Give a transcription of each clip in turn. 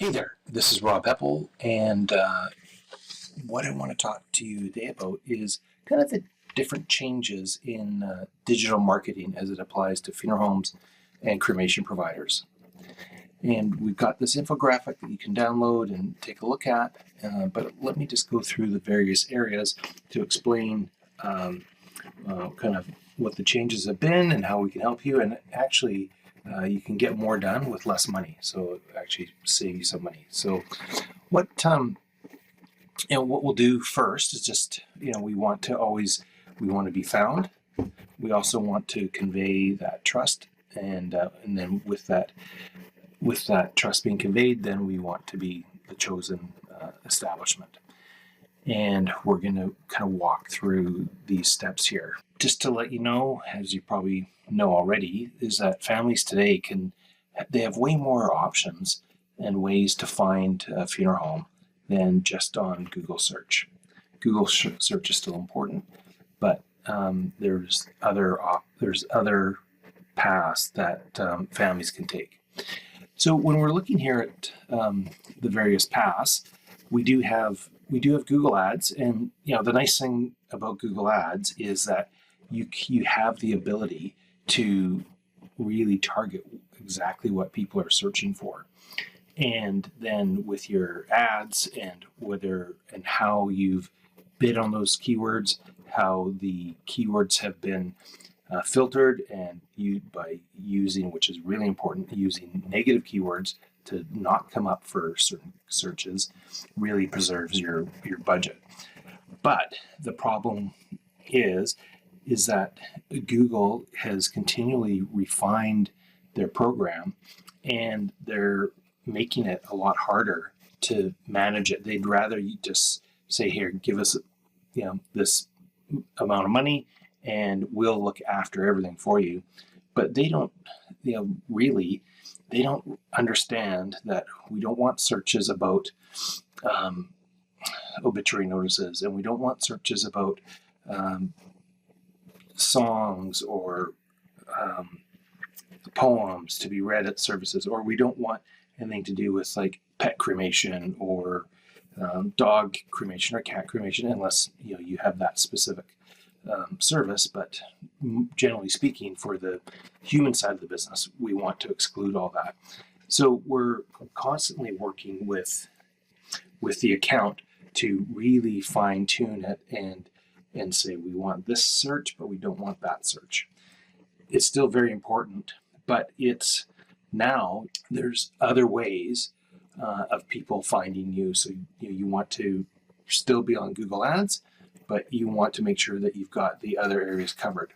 Hey there, this is Rob Heppell, and what I want to talk to you today about is kind of the different changes in digital marketing as it applies to funeral homes and cremation providers. And we've got this infographic that you can download and take a look at, but let me just go through the various areas to explain kind of what the changes have been and how we can help you. And actually, you can get more done with less money, so it actually save you some money. So what what we'll do first is just we want to be found. We also want to convey that trust, and then with that trust being conveyed, then we want to be the chosen establishment. And we're going to kind of walk through these steps here. Just to let you know, as you probably know already, is that families today they have way more options and ways to find a funeral home than just on Google search. Google search is still important, but there's other paths that families can take. So when we're looking here at the various paths, we do have Google Ads, and the nice thing about Google Ads is that you have the ability to really target exactly what people are searching for, and then with your ads and how you've bid on those keywords, how the keywords have been filtered, and by using, which is really important, using negative keywords to not come up for certain searches really preserves your budget. But the problem is that Google has continually refined their program, and they're making it a lot harder to manage it. They'd rather you just say, here, give us this amount of money and we'll look after everything for you. But they don't they don't understand that we don't want searches about obituary notices, and we don't want searches about songs or poems to be read at services, or we don't want anything to do with like pet cremation or dog cremation or cat cremation, unless you have that specific service. But generally speaking, for the human side of the business, we want to exclude all that. So we're constantly working with the account to really fine tune it and say we want this search, but we don't want that search. It's still very important, but it's now there's other ways of people finding you. So you want to still be on Google Ads, but you want to make sure that you've got the other areas covered.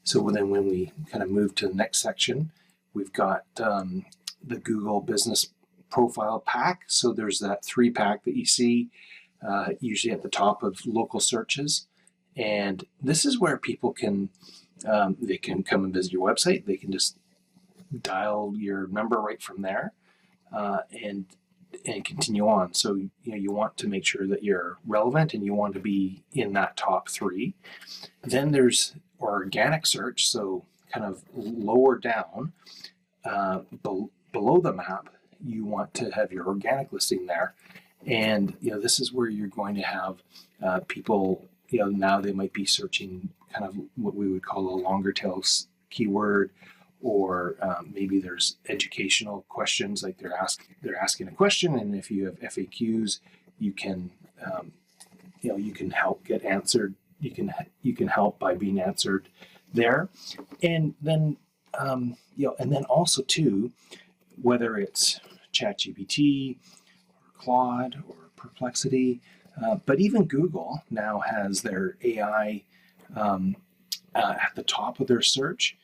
So then when we kind of move to the next section, we've got the Google Business Profile Pack. So there's that 3-pack that you see usually at the top of local searches. And this is where people can they can come and visit your website. They can just dial your number right from there and continue on. So you want to make sure that you're relevant and you want to be in that top 3. Then there's organic search, so kind of lower down below the map, you want to have your organic listing there. And this is where you're going to have people, now they might be searching kind of what we would call a longer tail keyword, or maybe there's educational questions, like they're asking a question, and if you have FAQs, you can you can help get answered. You can help by being answered there, and then and then also too, whether it's ChatGPT, or Claude, or Perplexity, but even Google now has their AI at the top of their search.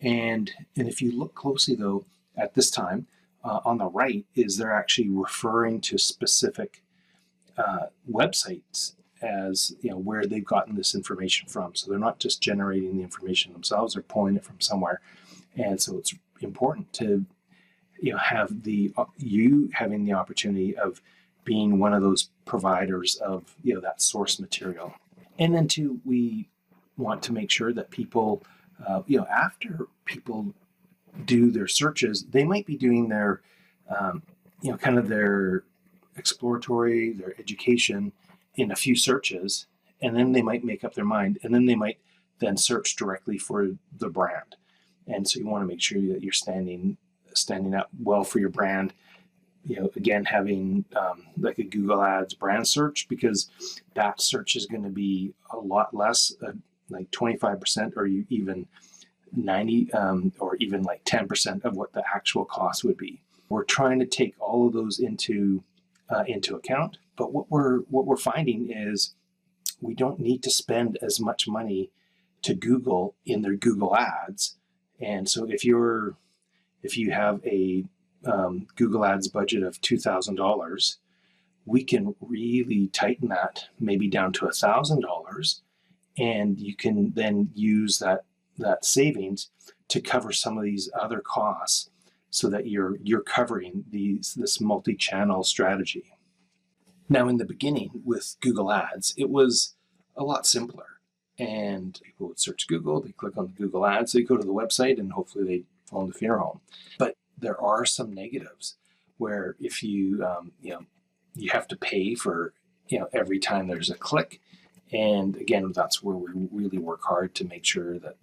And if you look closely, though, at this time, on the right is they're actually referring to specific websites as where they've gotten this information from. So they're not just generating the information themselves; they're pulling it from somewhere. And so it's important to have you having the opportunity of being one of those providers of that source material. And then too, we want to make sure that people after people do their searches, they might be doing their kind of their exploratory, their education in a few searches, and then they might make up their mind, and then they might then search directly for the brand. And so you want to make sure that you're standing up well for your brand. Again, having like a Google Ads brand search, because that search is going to be a lot less, like 25%, or even 90, or even like 10% of what the actual cost would be. We're trying to take all of those into account, but what we're finding is we don't need to spend as much money to Google in their Google Ads. And so if you have a Google Ads budget of $2,000, we can really tighten that maybe down to $1,000, and you can then use that savings to cover some of these other costs, so that you're covering this multi-channel strategy. Now, in the beginning with Google Ads, it was a lot simpler, and people would search Google, they click on the Google Ads, they go to the website, and hopefully they find the funeral home. But there are some negatives where if you have to pay for every time there's a click, and again, that's where we really work hard to make sure that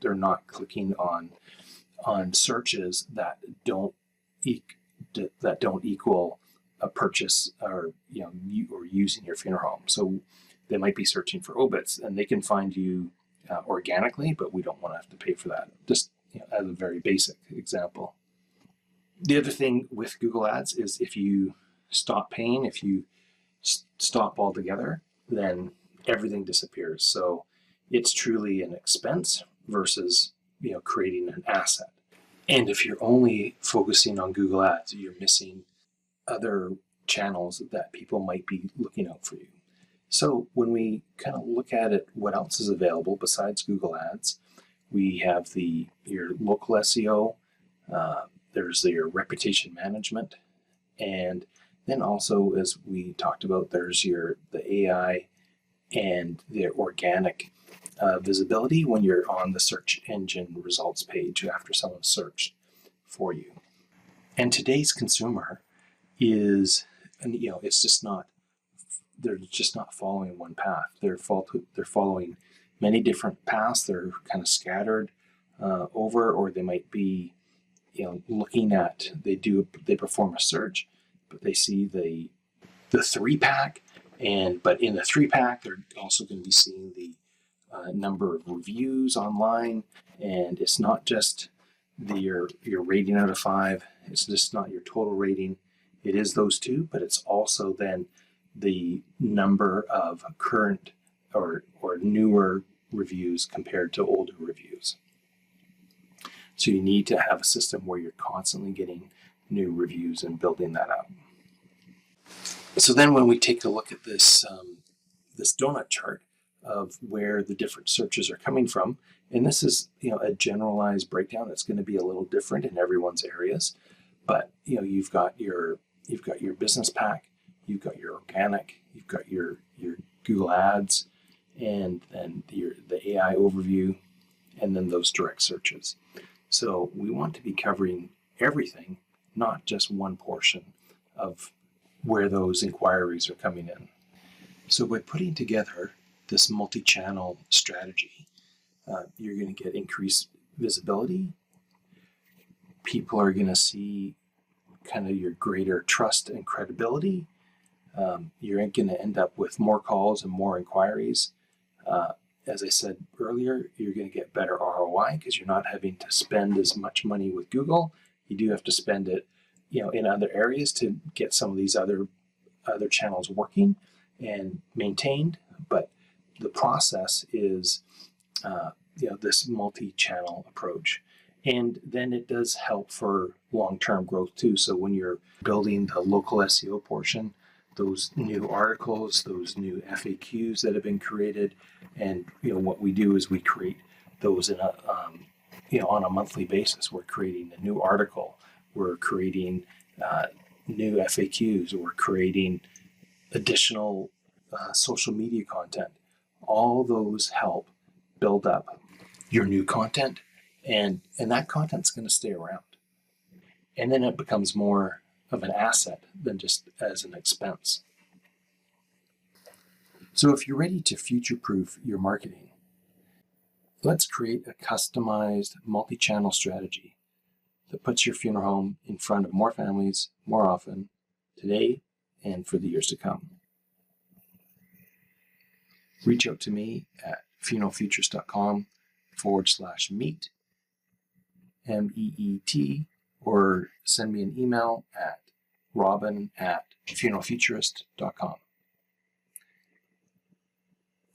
they're not clicking on searches that don't equal a purchase, or or using your funeral home. So they might be searching for obits, and they can find you organically, but we don't want to have to pay for that. Just as a very basic example. The other thing with Google Ads is if you stop paying, if you stop altogether, then everything disappears. So it's truly an expense versus creating an asset. And if you're only focusing on Google Ads, you're missing other channels that people might be looking out for you. So when we kind of look at it, what else is available besides Google Ads? We have your local SEO, there's your reputation management, and then also, as we talked about, there's the AI and the organic visibility when you're on the search engine results page after someone searched for you. And today's consumer is, it's just not, they're just not following one path. They're following many different paths. They're kind of scattered over, or they might be, looking at, they perform a search, but they see the 3-pack, but in the 3-pack, they're also going to be seeing the number of reviews online, and it's not just your rating out of 5. It's just not your total rating. It is those two, but it's also then the number of current or newer reviews compared to older reviews. So you need to have a system where you're constantly getting new reviews and building that up. So then when we take a look at this donut chart of where the different searches are coming from, and this is a generalized breakdown that's going to be a little different in everyone's areas, but you've got your business pack, you've got your organic, you've got your Google Ads, and then the AI overview, and then those direct searches. So we want to be covering everything, not just one portion of where those inquiries are coming in. So by putting together this multi-channel strategy, you're going to get increased visibility. People are going to see kind of your greater trust and credibility. You're going to end up with more calls and more inquiries. As I said earlier, you're going to get better ROI because you're not having to spend as much money with Google. You do have to spend it, in other areas to get some of these other channels working and maintained. But the process is, this multi-channel approach. And then it does help for long-term growth too. So when you're building the local SEO portion, those new articles, those new FAQs that have been created, and what we do is we create those in on a monthly basis. We're creating a new article, we're creating new FAQs, we're creating additional social media content. All those help build up your new content, and that content's going to stay around. And then it becomes more of an asset than just as an expense. So if you're ready to future-proof your marketing, let's create a customized multi-channel strategy that puts your funeral home in front of more families more often today and for the years to come. Reach out to me at funeralfuturist.com/meet, MEET, or send me an email at robin@funeralfuturist.com.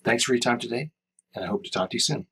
Thanks for your time today, and I hope to talk to you soon.